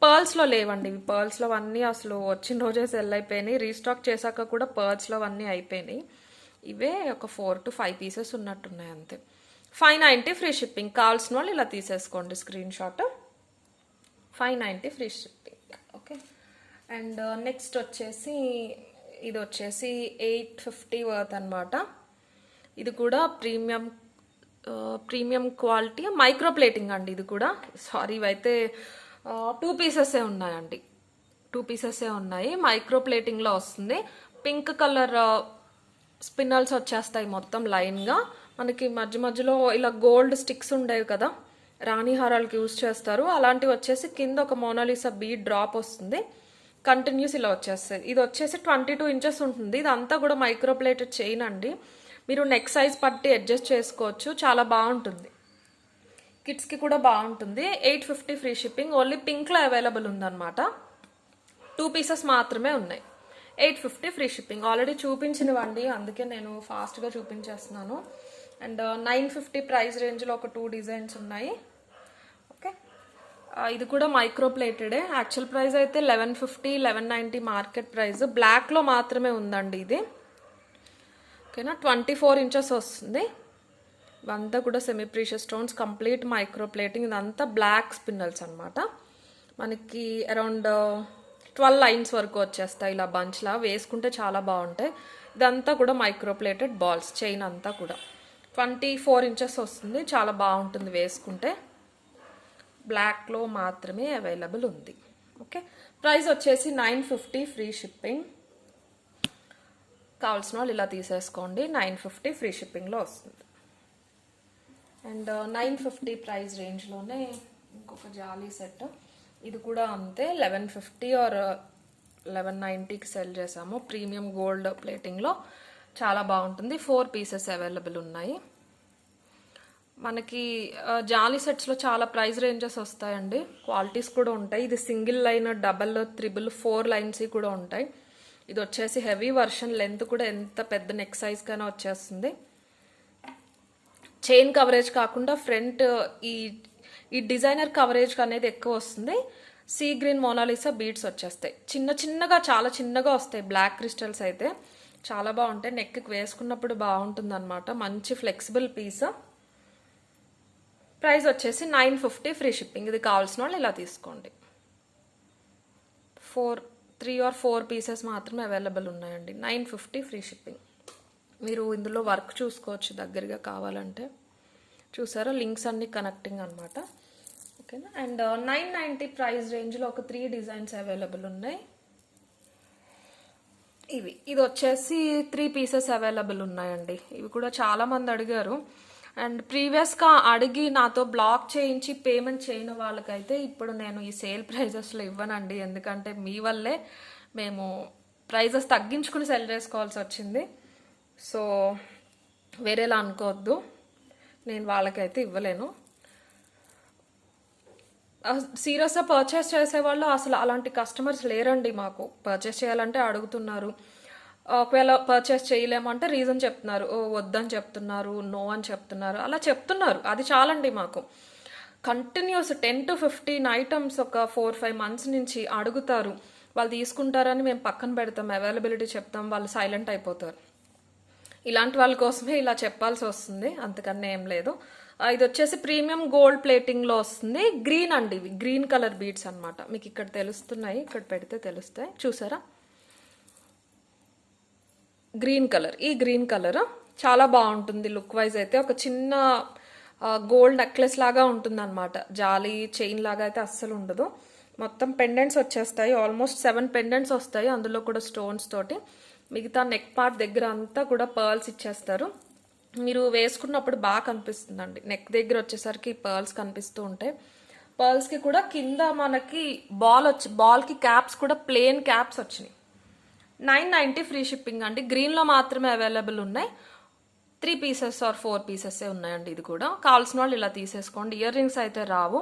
పర్ల్స్లో లేవండి ఇవి. పర్ల్స్లో అన్నీ అసలు వచ్చిన రోజే సెల్ అయిపోయినాయి. రీస్టాక్ చేశాక కూడా పర్ల్స్లో అన్నీ అయిపోయినాయి. ఇవే ఒక 4 to 5 పీసెస్ ఉన్నట్టున్నాయి అంతే. 590 ఫ్రీ షిప్పింగ్. కావాల్సిన వాళ్ళు ఇలా తీసేసుకోండి screen shot. 590 free shipping. Okay, and next వచ్చేసి ఇది వచ్చేసి 850 వర్త్ అనమాట. ఇది కూడా ప్రీమియం క్వాలిటీ మైక్రో ప్లేటింగ్ అండి. ఇది కూడా సారీ, ఇవైతే 2 పీసెసే ఉన్నాయండి. 2 పీసెసే ఉన్నాయి. మైక్రో ప్లేటింగ్లో వస్తుంది. పింక్ కలర్ స్పిన్నల్స్ వచ్చేస్తాయి మొత్తం లైన్గా. మనకి మధ్య మధ్యలో ఇలా గోల్డ్ స్టిక్స్ ఉండేవి కదా, రాణి హారాలకి యూజ్ చేస్తారు, అలాంటివి వచ్చేసి కింద ఒక మోనాలిసా బీడ్ డ్రాప్ వస్తుంది. కంటిన్యూస్ ఇలా వచ్చేస్తుంది. ఇది వచ్చేసి 22 ఇంచెస్ ఉంటుంది. ఇదంతా కూడా మైక్రో ప్లేటెడ్ చైన్ అండి. మీరు నెక్ సైజ్ పట్టి అడ్జస్ట్ చేసుకోవచ్చు, చాలా బాగుంటుంది. కిడ్స్కి కూడా బాగుంటుంది. 850 ఫ్రీ షిప్పింగ్. ఓన్లీ పింక్లో అవైలబుల్ ఉందన్నమాట. 2 పీసెస్ మాత్రమే ఉన్నాయి. 850 ఫ్రీ షిప్పింగ్. ఆల్రెడీ చూపించినవండి, అందుకే నేను ఫాస్ట్గా చూపించేస్తున్నాను. అండ్ 950 ప్రైస్ రేంజ్లో ఒక 2 డిజైన్స్ ఉన్నాయి. ఓకే, ఇది కూడా మైక్రో ప్లేటెడే. యాక్చువల్ ప్రైస్ అయితే 1150, 1190 మార్కెట్ ప్రైస్. బ్లాక్లో మాత్రమే ఉందండి ఇది. ఓకేనా, 24 ఇంచెస్ వస్తుంది. ఇవంతా కూడా semi precious stones, complete micro plating. ఇదంతా బ్లాక్ స్పిన్నల్స్ అనమాట. మనకి అరౌండ్ 12 లైన్స్ వరకు వచ్చేస్తాయి ఇలా బంచ్లా. వేసుకుంటే చాలా బాగుంటాయి. ఇదంతా కూడా మైక్రో ప్లేటెడ్ బాల్స్. చైన్ అంతా కూడా 24 ఇంచెస్ వస్తుంది. చాలా బాగుంటుంది వేసుకుంటే. బ్లాక్లో మాత్రమే అవైలబుల్ ఉంది. ఓకే, ప్రైస్ వచ్చేసి 950 ఫ్రీ షిప్పింగ్. కావాల్సిన వాళ్ళు ఇలా తీసేసుకోండి. 950 ఫ్రీ షిప్పింగ్లో వస్తుంది. అండ్ 950 ప్రైస్ రేంజ్లోనే ఇంకొక జాలీ సెట్. ఇది కూడా అంతే, 1150 ఆర్ 1190కి సెల్ చేసాము. ప్రీమియం గోల్డ్ ప్లేటింగ్లో చాలా బాగుంటుంది. 4 పీసెస్ అవైలబుల్ ఉన్నాయి. మనకి జాలీ సెట్స్లో చాలా ప్రైస్ రేంజెస్ వస్తాయండి. క్వాలిటీస్ కూడా ఉంటాయి. ఇది single line, double, triple, 4 lines కూడా ఉంటాయి. ఇది వచ్చేసి హెవీ వర్షన్. లెంత్ కూడా ఎంత పెద్ద నెక్ సైజ్ కైనా వచ్చేస్తుంది. చైన్ కవరేజ్ కాకుండా ఫ్రంట్ ఈ డిజైనర్ కవరేజ్ అనేది ఎక్కువ వస్తుంది. సీ గ్రీన్ మోనాలిసా బీడ్స్ వచ్చేస్తాయి. చిన్నగా చాలా చిన్నగా వస్తాయి. బ్లాక్ క్రిస్టల్స్ అయితే చాలా బాగుంటాయి. నెక్కి వేసుకున్నప్పుడు బాగుంటుంది అనమాట. మంచి ఫ్లెక్సిబుల్ పీస్. ప్రైస్ వచ్చేసి 950 ఫ్రీ షిప్పింగ్. ఇది కావాల్సిన వాళ్ళు ఇలా తీసుకోండి. 3 or 4 పీసెస్ మాత్రమే అవైలబుల్ ఉన్నాయండి. 950 ఫ్రీ షిప్పింగ్. మీరు ఇందులో వర్క్ చూసుకోవచ్చు దగ్గరగా కావాలంటే. చూసారా, లింక్స్ అన్ని కనెక్టింగ్ అనమాట. ఓకేనా, అండ్ 990 ప్రైస్ రేంజ్లో ఒక 3 డిజైన్స్ అవైలబుల్ ఉన్నాయి. ఇది వచ్చేసి 3 పీసెస్ అవైలబుల్ ఉన్నాయండి. ఇవి కూడా చాలా మంది అడిగారు. అండ్ ప్రీవియస్గా అడిగి నాతో బ్లాక్ చేయించి పేమెంట్ చేయని వాళ్ళకైతే ఇప్పుడు నేను ఈ సేల్ ప్రైజెస్లో ఇవ్వనండి. ఎందుకంటే మీ వల్లే మేము ప్రైజెస్ తగ్గించుకుని సెల్ చేసుకోవాల్సి వచ్చింది. సో వేరేలా అనుకోవద్దు, నేను వాళ్ళకైతే ఇవ్వలేను. సీరియస్గా పర్చేస్ చేసేవాళ్ళు అసలు అలాంటి కస్టమర్స్ లేరండి మాకు. పర్చేస్ చేయాలంటే అడుగుతున్నారు. ఒకవేళ పర్చేస్ చేయలేమంటే రీజన్ చెప్తున్నారు. వద్దని చెప్తున్నారు, నో అని చెప్తున్నారు, అలా చెప్తున్నారు. అది చాలండి మాకు. కంటిన్యూస్ 10 to 15 ఐటమ్స్ ఒక 4-5 months నుంచి అడుగుతారు. వాళ్ళు తీసుకుంటారని మేము పక్కన పెడతాం, అవైలబిలిటీ చెప్తాం, వాళ్ళు సైలెంట్ అయిపోతారు. ఇలాంటి వాళ్ళ కోసమే ఇలా చెప్పాల్సి వస్తుంది, అంతకన్నా ఏం లేదు. ఇది వచ్చేసి ప్రీమియం గోల్డ్ ప్లేటింగ్లో వస్తుంది. గ్రీన్ అండి, ఇవి గ్రీన్ కలర్ బీడ్స్ అనమాట. మీకు ఇక్కడ తెలుస్తున్నాయి, ఇక్కడ పెడితే తెలుస్తాయి. చూసారా, గ్రీన్ కలర్. ఈ గ్రీన్ కలర్ చాలా బాగుంటుంది లుక్ వైజ్ అయితే. ఒక చిన్న గోల్డ్ నెక్లెస్ లాగా ఉంటుంది అనమాట. జాలీ చైన్ లాగా అయితే అస్సలు ఉండదు. మొత్తం పెండెంట్స్ వచ్చేస్తాయి. ఆల్మోస్ట్ 7 పెండెంట్స్ వస్తాయి, అందులో కూడా స్టోన్స్ తోటి. మిగతా నెక్ పార్ట్ దగ్గర అంతా కూడా పర్ల్స్ ఇచ్చేస్తారు. మీరు వేసుకున్నప్పుడు బాగా కనిపిస్తుందండి. నెక్ దగ్గర వచ్చేసరికి పర్ల్స్ కనిపిస్తూ ఉంటాయి. పర్ల్స్కి కూడా కింద మనకి బాల్కి క్యాప్స్ కూడా ప్లేన్ క్యాప్స్ వచ్చినాయి. 990 ఫ్రీ షిప్పింగ్ అండి. గ్రీన్లో మాత్రమే అవైలబుల్ ఉన్నాయి. 3 పీసెస్ ఆర్ 4 పీసెస్ ఉన్నాయండి. ఇది కూడా కావాల్సిన వాళ్ళు ఇలా తీసేసుకోండి. ఇయర్ రింగ్స్ అయితే రావు.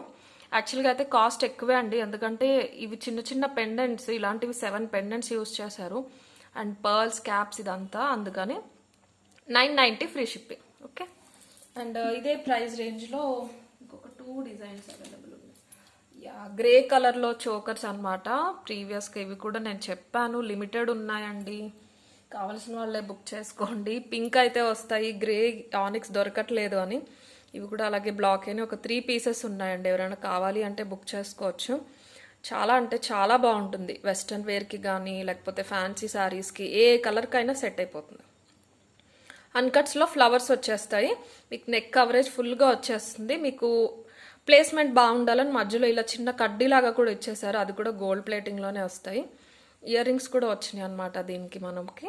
యాక్చువల్గా అయితే కాస్ట్ ఎక్కువే అండి, ఎందుకంటే ఇవి చిన్న చిన్న పెండెంట్స్, ఇలాంటివి 7 పెండెంట్స్ యూజ్ చేశారు అండ్ పర్ల్స్ క్యాప్స్ ఇదంతా, అందుకని 990 ఫ్రీ షిప్పింగ్. ఓకే, అండ్ ఇదే ప్రైస్ రేంజ్లో ఇంకొక 2 డిజైన్స్ అవైలబుల్ ఉన్నాయి. యా, గ్రే కలర్లో చోకర్స్ అనమాట. ప్రీవియస్గా ఇవి కూడా నేను చెప్పాను, లిమిటెడ్ ఉన్నాయండి, కావాల్సిన వాళ్ళే బుక్ చేసుకోండి. పింక్ అయితే వస్తాయి, గ్రే ఆనిక్స్ దొరకట్లేదు అని. ఇవి కూడా అలాగే బ్లాక్ అయిన ఒక 3 పీసెస్ ఉన్నాయండి. ఎవరైనా కావాలి అంటే బుక్ చేసుకోవచ్చు. చాలా అంటే చాలా బాగుంటుంది. వెస్ట్రన్ వేర్కి కానీ లేకపోతే ఫ్యాన్సీ శారీస్కి ఏ కలర్కైనా సెట్ అయిపోతుంది. అన్కట్స్లో ఫ్లవర్స్ వచ్చేస్తాయి. మీకు నెక్ కవరేజ్ ఫుల్గా వచ్చేస్తుంది. మీకు ప్లేస్మెంట్ బాగుండాలని మధ్యలో ఇలా చిన్న కడ్డీలాగా కూడా ఇచ్చేసారు. అది కూడా గోల్డ్ ప్లేటింగ్లోనే వస్తాయి. ఇయర్ రింగ్స్ కూడా వచ్చినాయి అనమాట దీనికి. మనకి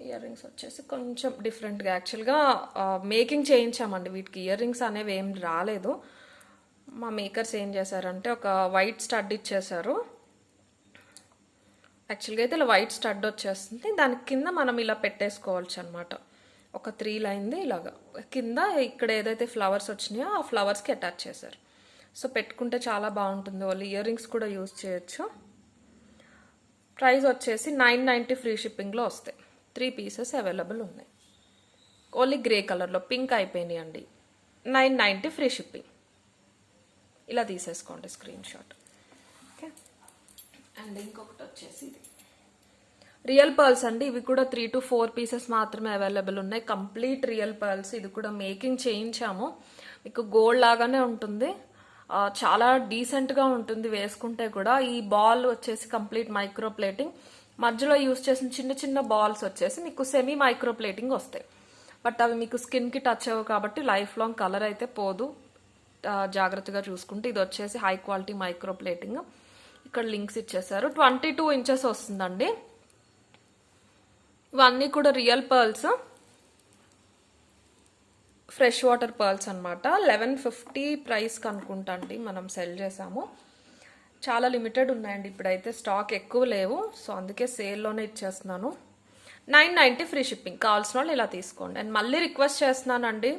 ఇయర్ రింగ్స్ వచ్చేసి కొంచెం డిఫరెంట్గా, యాక్చువల్గా మేకింగ్ చేయించామండి. వీటికి ఇయర్ రింగ్స్ అనేవి ఏం రాలేదు. మా మేకర్స్ ఏం చేశారంటే ఒక వైట్ స్టడ్ ఇచ్చేసారు. యాక్చువల్గా అయితే ఇలా వైట్ స్టడ్ వచ్చేస్తుంది. దాని కింద మనం ఇలా పెట్టేసుకోవచ్చు అనమాట. ఒక 3 లైన్ది ఇలాగా కింద ఇక్కడ ఏదైతే ఫ్లవర్స్ వచ్చినాయో ఆ ఫ్లవర్స్కి అటాచ్ చేశారు. సో పెట్టుకుంటే చాలా బాగుంటుంది. వాళ్ళు ఇయర్ రింగ్స్ కూడా యూజ్ చేయొచ్చు. ప్రైస్ వచ్చేసి 990 ఫ్రీ షిప్పింగ్లో వస్తాయి. 3 పీసెస్ అవైలబుల్ ఉన్నాయి. ఓన్లీ గ్రే కలర్లో, పింక్ అయిపోయినాయి అండి. 990 ఫ్రీ షిప్పింగ్. ఇలా తీసేసుకోండి స్క్రీన్ షాట్. ఓకే, అండ్ ఇంకొకటి వచ్చేసి ఇది రియల్ పర్ల్స్ అండి. ఇవి కూడా 3 to 4 పీసెస్ మాత్రమే అవైలబుల్ ఉన్నాయి. Complete real pearls. ఇది కూడా మేకింగ్ చేయించాము. మీకు గోల్డ్ లాగానే ఉంటుంది, చాలా డీసెంట్గా ఉంటుంది వేసుకుంటే కూడా. ఈ బాల్ వచ్చేసి కంప్లీట్ మైక్రో ప్లేటింగ్. మధ్యలో యూస్ చేసిన చిన్న చిన్న బాల్స్ వచ్చేసి మీకు సెమీ మైక్రో ప్లేటింగ్ వస్తాయి. బట్ అవి మీకు స్కిన్కి టచ్ అవ్వవు కాబట్టి లైఫ్ లాంగ్ కలర్ అయితే పోదు. జాగ్రత్తగా చూసుకుంటే. ఇది వచ్చేసి హై క్వాలిటీ మైక్రో ప్లేటింగ్. ఇక్కడ లింక్స్ ఇచ్చేసారు. 22 ఇంచెస్ వస్తుందండి. ఇవన్నీ కూడా real pearls, fresh water pearls అనమాట. 1150 ప్రైస్కి అనుకుంటా అండి మనం సెల్ చేసాము. చాలా లిమిటెడ్ ఉన్నాయండి, ఇప్పుడైతే స్టాక్ ఎక్కువ లేవు. సో అందుకే సేల్లోనే ఇచ్చేస్తున్నాను. 990 ఫ్రీ షిప్పింగ్. కావాల్సిన వాళ్ళు ఇలా తీసుకోండి. అండ్ మళ్ళీ రిక్వెస్ట్ చేస్తున్నానండి,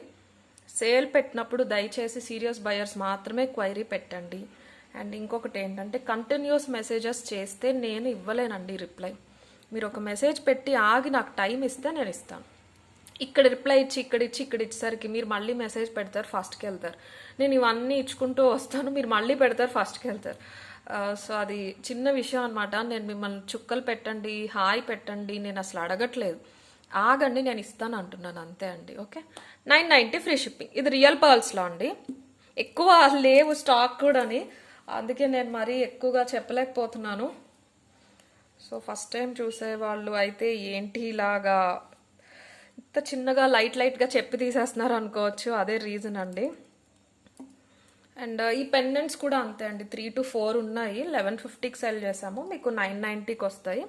సేల్ పెట్టినప్పుడు దయచేసి సీరియస్ బయర్స్ మాత్రమే క్వైరీ పెట్టండి. అండ్ ఇంకొకటి ఏంటంటే కంటిన్యూస్ మెసేజెస్ చేస్తే నేను ఇవ్వలేనండి రిప్లై. మీరు ఒక మెసేజ్ పెట్టి ఆగి నాకు టైం ఇస్తే నేను ఇస్తాను. ఇక్కడ రిప్లై ఇచ్చి ఇక్కడ ఇచ్చేసరికి మీరు మళ్ళీ మెసేజ్ పెడతారు, ఫస్ట్కి వెళ్తారు. నేను ఇవన్నీ ఇచ్చుకుంటూ వస్తాను, మీరు మళ్ళీ పెడతారు, ఫస్ట్కి వెళ్తారు. సో అది చిన్న విషయం అనమాట. నేను మిమ్మల్ని చుక్కలు పెట్టండి, హాయ్ పెట్టండి నేను అసలు అడగట్లేదు. ఆగండి నేను ఇస్తాను అంటున్నాను, అంతే అండి. Okay, 990 free shipping. ఇది రియల్ పర్ల్స్లో అండి. ఎక్కువ లేవు స్టాక్ కూడాని, అందుకే నేను మరీ ఎక్కువగా చెప్పలేకపోతున్నాను. సో ఫస్ట్ టైం చూసేవాళ్ళు అయితే ఏంటి ఇలాగా ఇంత చిన్నగా లైట్గా చెప్పి తీసేస్తున్నారు అనుకోవచ్చు. అదే రీజన్ అండి. అండ్ ఈ పెండెంట్స్ కూడా అంతే అండి. 3 to 4 ఉన్నాయి. 1150కి సెల్ చేసాము. మీకు 990కి వస్తాయి.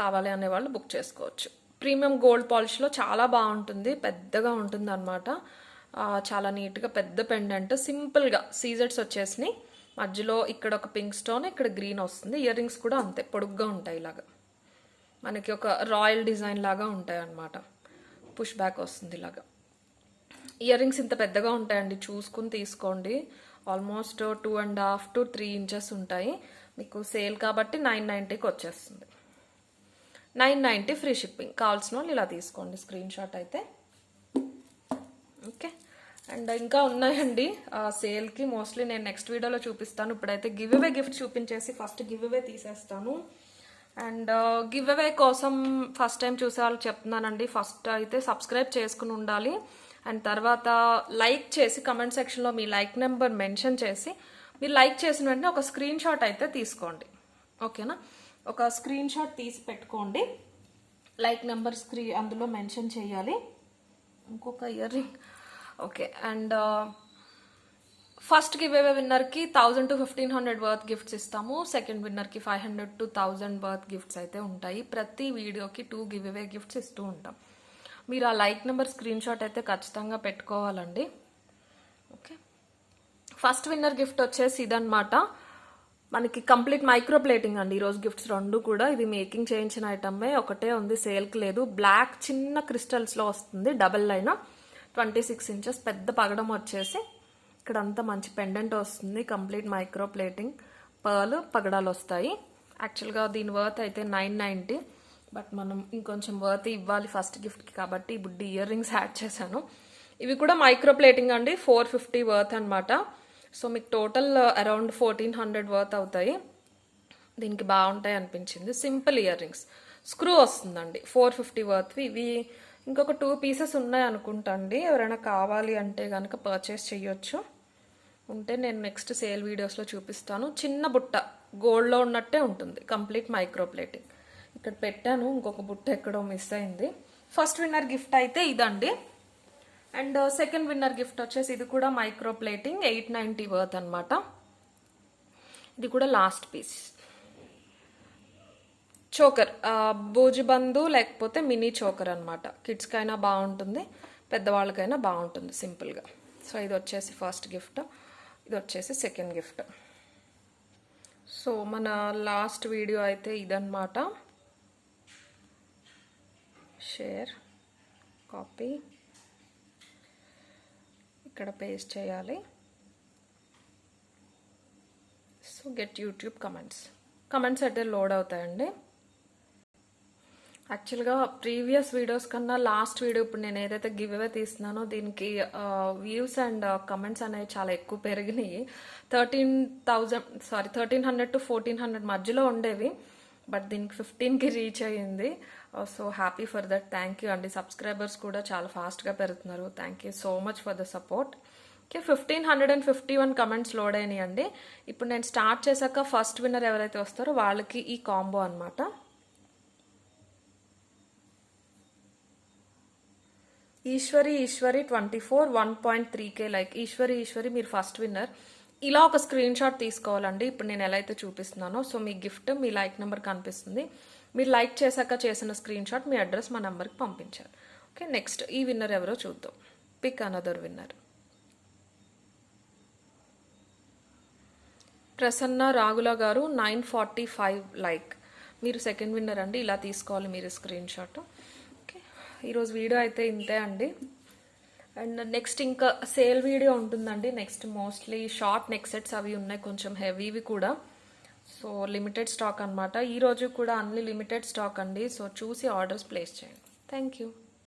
కావాలి అనేవాళ్ళు బుక్ చేసుకోవచ్చు. ప్రీమియం గోల్డ్ పాలిష్లో చాలా బాగుంటుంది, పెద్దగా ఉంటుంది అనమాట. చాలా నీట్గా పెద్ద పెండెంట్. సింపుల్గా సీజెట్స్ వచ్చేసినాయి. మధ్యలో ఇక్కడ ఒక పింక్ స్టోన్, ఇక్కడ గ్రీన్ వస్తుంది. ఇయర్ రింగ్స్ కూడా అంతే పొడుగ్గా ఉంటాయి. ఇలాగా మనకి ఒక రాయల్ డిజైన్ లాగా ఉంటాయి అన్నమాట. పుష్ బ్యాక్ వస్తుంది ఇలాగా. ఇయర్ రింగ్స్ ఇంత పెద్దగా ఉంటాయండి, చూసుకుని తీసుకోండి. ఆల్మోస్ట్ 2.5 to 3 ఇంచెస్ ఉంటాయి. మీకు సేల్ కాబట్టి 990కి వచ్చేస్తుంది. 990 ఫ్రీ షిప్పింగ్. కావాల్సిన వాళ్ళు ఇలా తీసుకోండి స్క్రీన్ షాట్ అయితే. ఓకే, అండ్ ఇంకా ఉన్నాయండి సేల్కి. మోస్ట్లీ నేను నెక్స్ట్ వీడియోలో చూపిస్తాను. ఇప్పుడైతే గివ్ అవే గిఫ్ట్ చూపించేసి ఫస్ట్ గివ్ అవే తీసేస్తాను. అండ్ గివ్ అవే కోసం ఫస్ట్ టైం చూసే వాళ్ళకి చెప్తున్నానండి, ఫస్ట్ అయితే సబ్స్క్రైబ్ చేసుకుని ఉండాలి. అండ్ తర్వాత లైక్ చేసి కమెంట్ సెక్షన్లో మీ లైక్ నెంబర్ మెన్షన్ చేసి, మీరు లైక్ చేసిన వెంటనే ఒక స్క్రీన్ షాట్ అయితే తీసుకోండి. ఓకేనా, ఒక స్క్రీన్ షాట్ తీసి పెట్టుకోండి. లైక్ నెంబర్ అందులో మెన్షన్ చేయాలి. ఇంకొక ear ring. Okay, and first give away విన్నర్కి 1000 to 1500 వర్త్ గిఫ్ట్స్ ఇస్తాము. సెకండ్ విన్నర్కి 500 to 1000 వర్త్ గిఫ్ట్స్ అయితే ఉంటాయి. ప్రతి వీడియోకి 2 గివ్ అవే గిఫ్ట్స్ ఇస్తూ ఉంటాం. మీరు ఆ లైక్ నెంబర్ స్క్రీన్ షాట్ అయితే ఖచ్చితంగా పెట్టుకోవాలండి. ఓకే, ఫస్ట్ విన్నర్ గిఫ్ట్ వచ్చేసి ఇదన్నమాట. మనకి కంప్లీట్ మైక్రో ప్లేటింగ్ అండి ఈరోజు గిఫ్ట్స్ రెండు కూడా. ఇది మేకింగ్ చేయించిన ఐటమే, ఒకటే ఉంది, సేల్కి లేదు. బ్లాక్ చిన్న క్రిస్టల్స్లో వస్తుంది, డబల్ లైన్, 26 ఇంచెస్, పెద్ద పగడం వచ్చేసి ఇక్కడంతా మంచి పెండెంట్ వస్తుంది. కంప్లీట్ మైక్రో ప్లేటింగ్, పర్ల్ పగడాలు వస్తాయి. యాక్చువల్గా దీని వర్త్ అయితే 990, బట్ మనం ఇంకొంచెం వర్త్ ఇవ్వాలి ఫస్ట్ గిఫ్ట్కి కాబట్టి ఈ బుడ్డి ఇయర్ రింగ్స్ యాడ్ చేశాను. ఇవి కూడా మైక్రో ప్లేటింగ్ అండి, 450 వర్త్ అనమాట. సో మీకు టోటల్ అరౌండ్ 1400 వర్త్ అవుతాయి. దీనికి బాగుంటాయి అనిపించింది. సింపుల్ ఇయర్ రింగ్స్, స్క్రూ వస్తుందండి, 450 వర్త్వి. ఇవి ఇంకొక 2 పీసెస్ ఉన్నాయి అనుకుంటా అండి. ఎవరైనా కావాలి అంటే కనుక పర్చేస్ చేయొచ్చు. ఉంటే నేను నెక్స్ట్ సేల్ వీడియోస్లో చూపిస్తాను. చిన్న బుట్ట గోల్డ్లో ఉన్నట్టే ఉంటుంది, కంప్లీట్ మైక్రో ప్లేటింగ్. ఇక్కడ పెట్టాను, ఇంకొక బుట్ట ఎక్కడో మిస్ అయింది. ఫస్ట్ విన్నర్ గిఫ్ట్ అయితే ఇదండి. అండ్ సెకండ్ విన్నర్ గిఫ్ట్ వచ్చేసి ఇది కూడా మైక్రో ప్లేటింగ్, 890 వర్త్ అనమాట. ఇది కూడా లాస్ట్ పీస్. చోకర్, బూజిబందు లేకపోతే మినీ చోకర్ అనమాట. కిడ్స్కైనా బాగుంటుంది, పెద్దవాళ్ళకైనా బాగుంటుంది సింపుల్గా. సో ఇది వచ్చేసి ఫస్ట్ గిఫ్ట్, ఇది వచ్చేసి సెకండ్ గిఫ్ట్. సో మన లాస్ట్ వీడియో అయితే ఇదన్నమాట. షేర్, కాపీ, ఇక్కడ పేస్ట్ చేయాలి. సో గెట్ యూట్యూబ్ కమెంట్స్ అయితే లోడ్ అవుతాయండి. యాక్చువల్గా ప్రీవియస్ వీడియోస్ కన్నా లాస్ట్ వీడియో, ఇప్పుడు నేను ఏదైతే గివ్ అవే తీస్తున్నానో దీనికి వ్యూస్ అండ్ కమెంట్స్ అనేవి చాలా ఎక్కువ పెరిగినాయి. 1300 to 1400 మధ్యలో ఉండేవి, బట్ దీనికి 15కి రీచ్ అయ్యింది. So happy for that. Thank you అండి. సబ్స్క్రైబర్స్ కూడా చాలా ఫాస్ట్గా పెరుగుతున్నారు. Thank you so much for the support. Okay, 1551 comments load అయినాయి అండి. ఇప్పుడు నేను స్టార్ట్ చేశాక ఫస్ట్ విన్నర్ ఎవరైతే వస్తారో వాళ్ళకి ఈ కాంబో అనమాట. Eshwari 24 1.3K like. ఈశ్వరి మీరు ఫస్ట్ విన్నర్. ఇలా ఒక స్క్రీన్ షాట్ తీసుకోవాలండి, ఇప్పుడు నేను ఎలా అయితే చూపిస్తున్నానో. సో మీ గిఫ్ట్ మీ లైక్ నెంబర్ కనిపిస్తుంది. మీరు లైక్ చేశాక చేసిన స్క్రీన్ షాట్ మీ అడ్రస్ మా నెంబర్కి పంపించాలి. ఓకే, నెక్స్ట్ ఈ విన్నర్ ఎవరో చూద్దాం. Pick another winner. Prasanna Ragula గారు 945 లైక్. మీరు సెకండ్ విన్నర్ అండి. ఇలా తీసుకోవాలి మీరు స్క్రీన్ షాట్. ఓకే, ఈరోజు వీడియో అయితే ఇంతే అండి. అండ్ నెక్స్ట్ ఇంకా సేల్ వీడియో ఉంటుందండి. Next mostly short neck sets అవి ఉన్నాయి, కొంచెం హెవీవి కూడా. సో లిమిటెడ్ స్టాక్ అనమాట. ఈరోజు కూడా అన్ని లిమిటెడ్ స్టాక్ అండి. సో చూసి ఆర్డర్స్ ప్లేస్ చేయండి. Thank you.